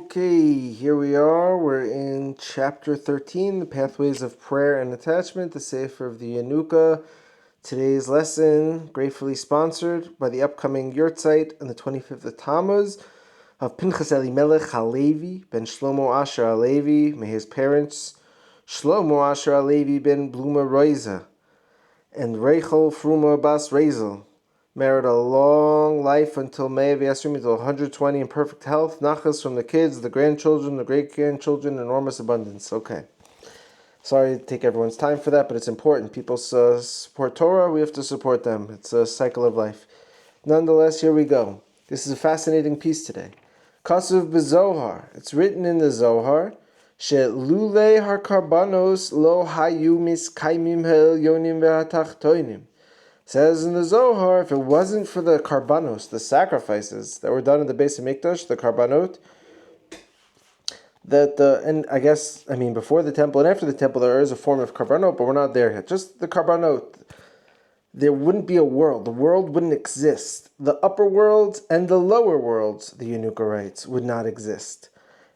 Okay, here we are. We're in chapter 13, the pathways of prayer and attachment, the Sefer of the Yanuka. Today's lesson, gratefully sponsored by the upcoming Yurtzeit on the 25th of Tammuz of Pinchas Elimelech Halevi ben Shlomo Asher Halevi. May his parents, Shlomo Asher Halevi ben Bluma Roiza and Rachel Fruma Bas Rezel, merit a long life until May of Yasrim, until 120 in perfect health. Nachas from the kids, the grandchildren, the great-grandchildren, enormous abundance. Okay. Sorry to take everyone's time for that, but it's important. People support Torah, we have to support them. It's a cycle of life. Nonetheless, here we go. This is a fascinating piece today. Kasuv b'Zohar. It's written in the Zohar, She'lulei har-karbanos lo hayu miskaimim ha'elyonim ve'hatachtoinim. Says in the Zohar, if it wasn't for the karbanos, the sacrifices that were done in the base of Mikdash, the karbanot, before the temple and after the temple, there is a form of karbanot, but we're not there yet. Just the karbanot. There wouldn't be a world. The world wouldn't exist. The upper worlds and the lower worlds, the Yanuka writes, would not exist.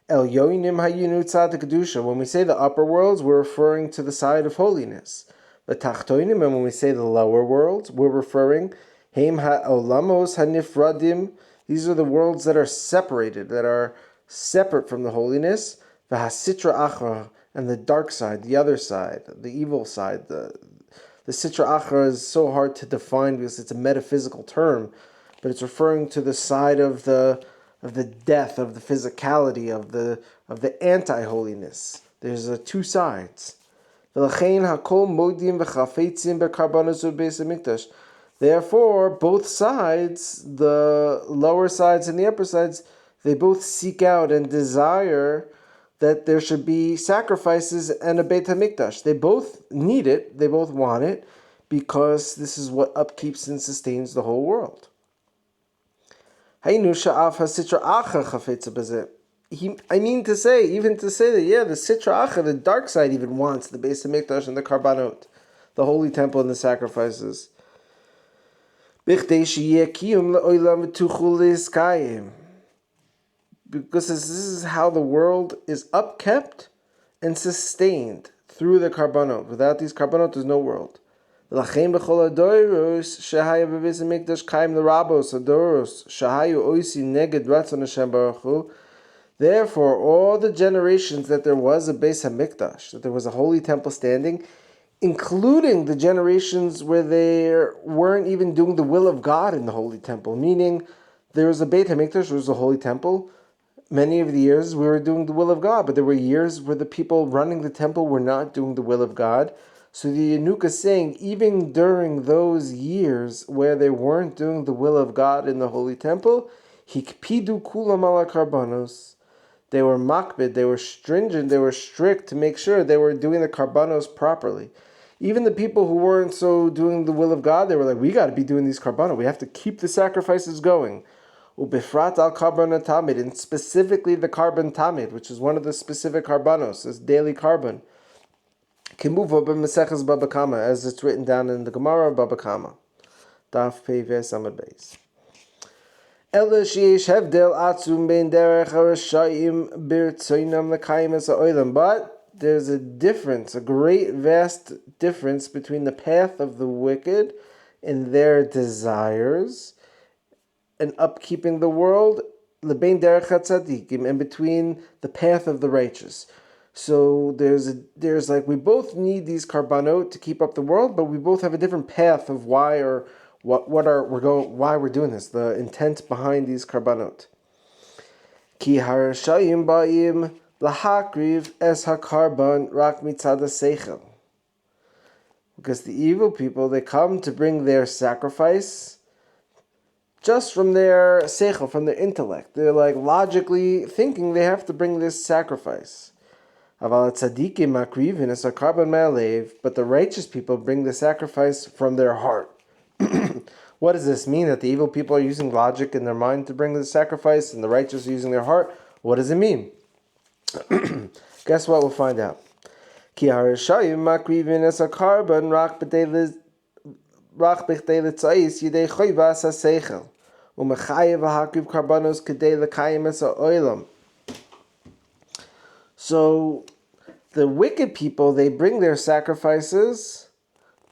El yoinim hayinu tzad kedusha. When we say the upper worlds, we're referring to the side of holiness. The tachtoinim, and when we say the lower worlds, we're referring heim ha'olamos hanifradim. These are the worlds that are separated, that are separate from the holiness. V'hasitra achra, and the dark side, the other side, the evil side. The sitra achra is so hard to define because it's a metaphysical term, but it's referring to the side of the death, of the physicality, of the anti-holiness. There's two sides. Therefore, both sides, the lower sides and the upper sides, they both seek out and desire that there should be sacrifices and a Beit HaMikdash. They both need it, they both want it, because this is what upkeeps and sustains the whole world. Even to say that, the Sitra Acha, the dark side, even wants the Beis HaMikdash and the Karbanot, the holy temple and the sacrifices. Because this is how the world is upkept and sustained through the Karbanot. Without these Karbanot, there's no world. Therefore, all the generations that there was a Beis HaMikdash, that there was a holy temple standing, including the generations where they weren't even doing the will of God in the holy temple, meaning there was a Beit HaMikdash, there was a holy temple. Many of the years we were doing the will of God, but there were years where the people running the temple were not doing the will of God. So the Yanuka is saying, even during those years where they weren't doing the will of God in the holy temple, hikpidu kulam ala karbanos. They were makbid, they were stringent, they were strict to make sure they were doing the karbanos properly. Even the people who weren't so doing the will of God, they were like, we got to be doing these karbanos. We have to keep the sacrifices going. Ubifrat al karban tamid, and specifically the karban tamid, which is one of the specific karbanos, this daily karban. Kimuva b'meseches Baba Kama, as it's written down in the Gemara Baba Kama. Daf Pei Ves Amud Beis. Ela sheyesh hevdel atzum bein derech harashayim b'rtzoinam l'kayim es ha'olam. But there's a difference, a great vast difference between the path of the wicked and their desires and upkeeping the world, lebein derech hatzadikim, and between the path of the righteous. So there's like, we both need these karbanot to keep up the world, but we both have a different path of why we're doing this, the intent behind these karbanot. Ki harashayim ba'im lahakriv es hakarban rak mitzad seichel. Because the evil people, they come to bring their sacrifice just from their seichel, from their intellect. They're like logically thinking they have to bring this sacrifice. But the righteous people bring the sacrifice from their heart. What does this mean? That the evil people are using logic in their mind to bring the sacrifice, and the righteous are using their heart? What does it mean? Guess what? We'll find out. There's So the wicked people, they bring their sacrifices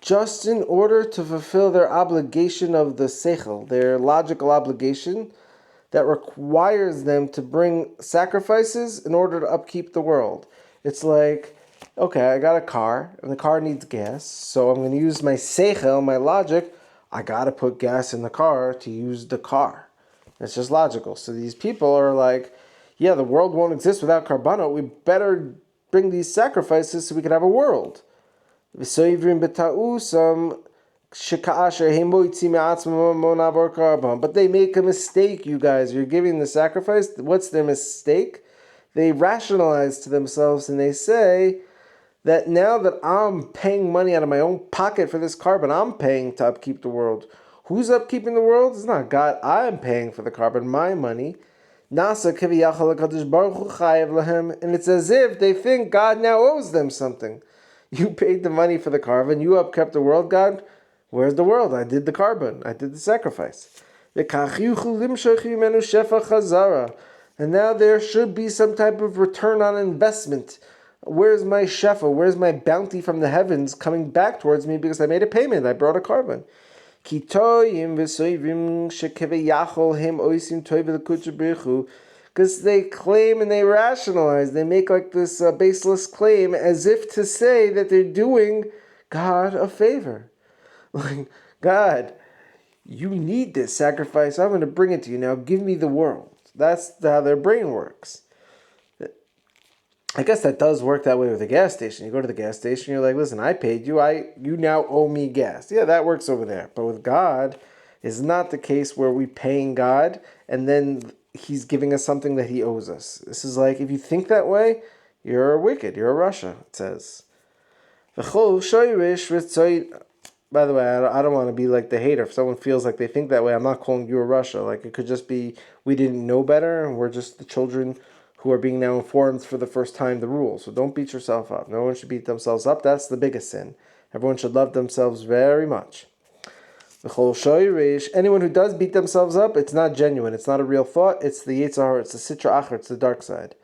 just in order to fulfill their obligation of the seichel, their logical obligation that requires them to bring sacrifices in order to upkeep the world. It's like, okay, I got a car, and the car needs gas, so I'm going to use my seichel, my logic. I got to put gas in the car to use the car. It's just logical. So these people are like, yeah, the world won't exist without carbonot. We better bring these sacrifices so we can have a world. But they make a mistake, you guys. You're giving the sacrifice. What's their mistake? They rationalize to themselves and they say that now that I'm paying money out of my own pocket for this carbon, I'm paying to upkeep the world. Who's upkeeping the world? It's not God. I'm paying for the carbon, my money. Nasa kiviyachal HaKadosh Baruch Hu chayev lahem, and it's as if they think God now owes them something. You paid the money for the carbon, you upkept the world, God. Where's the world? I did the carbon, I did the sacrifice. And now there should be some type of return on investment. Where's my shefa? Where's my bounty from the heavens coming back towards me because I made a payment, I brought a carbon. Because they claim and they rationalize, they make like this baseless claim as if to say that they're doing God a favor. Like, God, you need this sacrifice, I'm going to bring it to you, now give me the world. That's how their brain works. I guess that does work that way with a gas station. You go to the gas station, you're like, listen, I paid you, you now owe me gas. Yeah, that works over there. But with God, it's not the case where we're paying God and then He's giving us something that He owes us. This is like, if you think that way, you're wicked, you're a Russia, it says. By the way, I don't want to be like the hater. If someone feels like they think that way, I'm not calling you a Russia. Like, it could just be we didn't know better and we're just the children who are being now informed for the first time the rules. So don't beat yourself up. No one should beat themselves up. That's the biggest sin. Everyone should love themselves very much. Anyone who does beat themselves up, it's not genuine. It's not a real thought. It's the Yetzer Hara. It's the Sitra Achar. It's the dark side.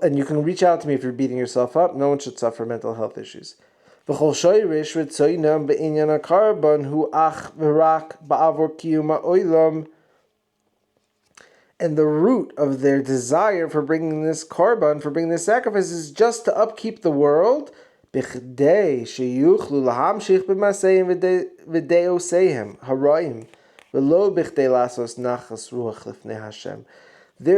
And you can reach out to me if you're beating yourself up. No one should suffer mental health issues. And the root of their desire for bringing this korban, for bringing this sacrifice, is just to upkeep the world. They're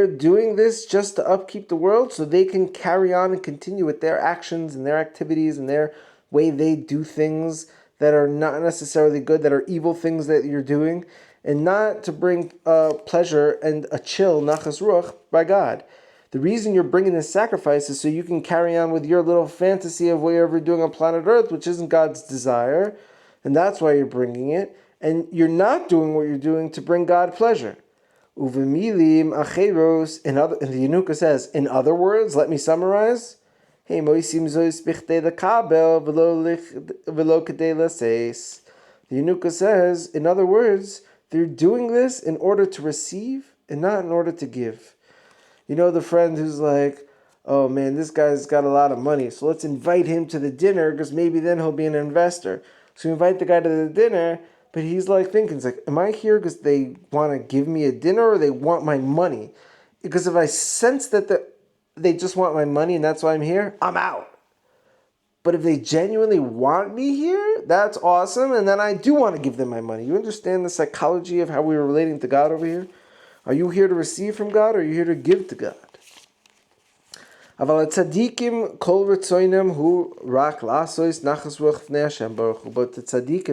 doing this just to upkeep the world so they can carry on and continue with their actions and their activities and their way they do things that are not necessarily good, that are evil things that you're doing, and not to bring pleasure and a chill, nachas ruach, by God. The reason you're bringing this sacrifice is so you can carry on with your little fantasy of whatever you're doing on planet Earth, which isn't God's desire, and that's why you're bringing it, and you're not doing what you're doing to bring God pleasure. Uvemilim acheros, and the Yanuka says, in other words, let me summarize. Hey, moisim zois bichtei lekabel velo kedei laseis. The Yanuka says, in other words, they're doing this in order to receive and not in order to give. You know the friend who's like, oh man, this guy's got a lot of money, so let's invite him to the dinner because maybe then he'll be an investor. So we invite the guy to the dinner, but he's like thinking, it's like, am I here because they want to give me a dinner or they want my money? Because if I sense that they just want my money and that's why I'm here, I'm out. But if they genuinely want me here, that's awesome, and then I do want to give them my money. You understand the psychology of how we were relating to God over here? Are you here to receive from God, or are you here to give to God? But the tzaddikim,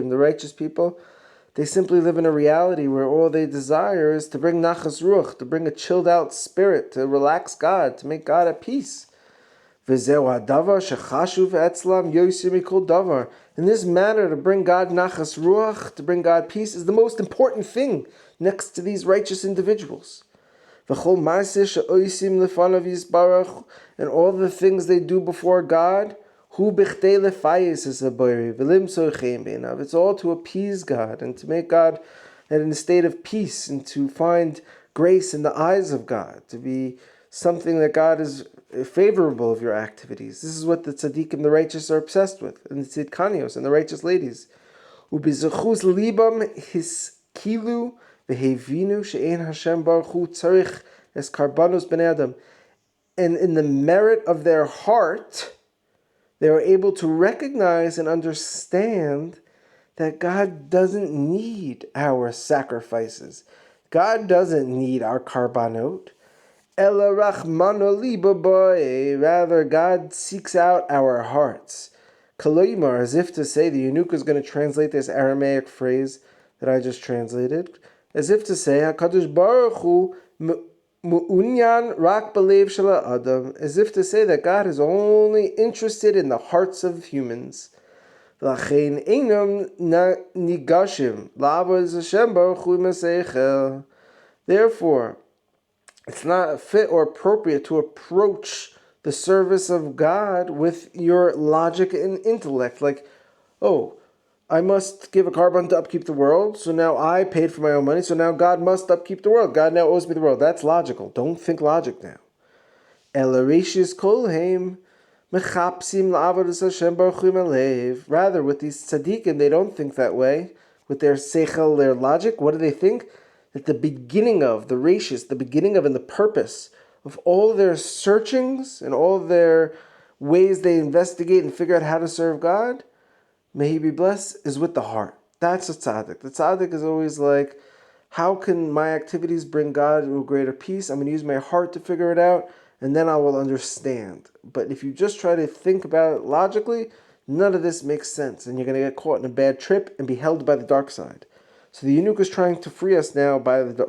the righteous people, they simply live in a reality where all they desire is to bring nachas ruach, to bring a chilled out spirit, to relax God, to make God at peace. In this matter, to bring God nachas ruach, to bring God peace, is the most important thing next to these righteous individuals. And all the things they do before God, it's all to appease God and to make God in a state of peace and to find grace in the eyes of God, to be something that God is favorable of your activities. This is what the tzaddikim, the righteous, are obsessed with, and the tzidkanios, and the righteous ladies. Ubizachus libam hiskilu v'hevinu she'en Hashem baruch hu tzarich es karbanos ben Adam. And in the merit of their heart, they were able to recognize and understand that God doesn't need our sacrifices. God doesn't need our karbanot. Ela rachmano liba boy. Rather, God seeks out our hearts. Kaloimar, as if to say, the Yanuka is going to translate this Aramaic phrase that I just translated, as if to say, HaKadosh Baruch Hu mu'unyan rak balev shala adam, as if to say that God is only interested in the hearts of humans. Lachein einam nigashim la'avod Hashem Baruch Hu maseichel. Therefore, it's not fit or appropriate to approach the service of God with your logic and intellect. Like, oh, I must give a carbon to upkeep the world, so now I paid for my own money, so now God must upkeep the world. God now owes me the world. That's logical. Don't think logic now. Elarishis kolheim mechapsim la'avodas Hashem baruch hu melev. Rather, with these tzaddikim, they don't think that way. With their seichel, their logic, what do they think? That the beginning of, the rashis, the beginning of and the purpose of all their searchings and all their ways they investigate and figure out how to serve God, may He be blessed, is with the heart. That's a tzaddik. The tzaddik is always like, how can my activities bring God to a greater peace? I'm going to use my heart to figure it out, and then I will understand. But if you just try to think about it logically, none of this makes sense, and you're going to get caught in a bad trip and be held by the dark side. So the Yanuka is trying to free us now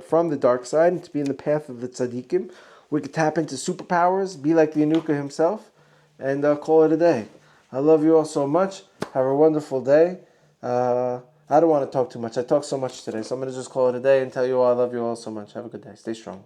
from the dark side and to be in the path of the tzaddikim. We could tap into superpowers, be like the Yanuka himself, and call it a day. I love you all so much. Have a wonderful day. I don't want to talk too much. I talked so much today, so I'm going to just call it a day and tell you all I love you all so much. Have a good day. Stay strong.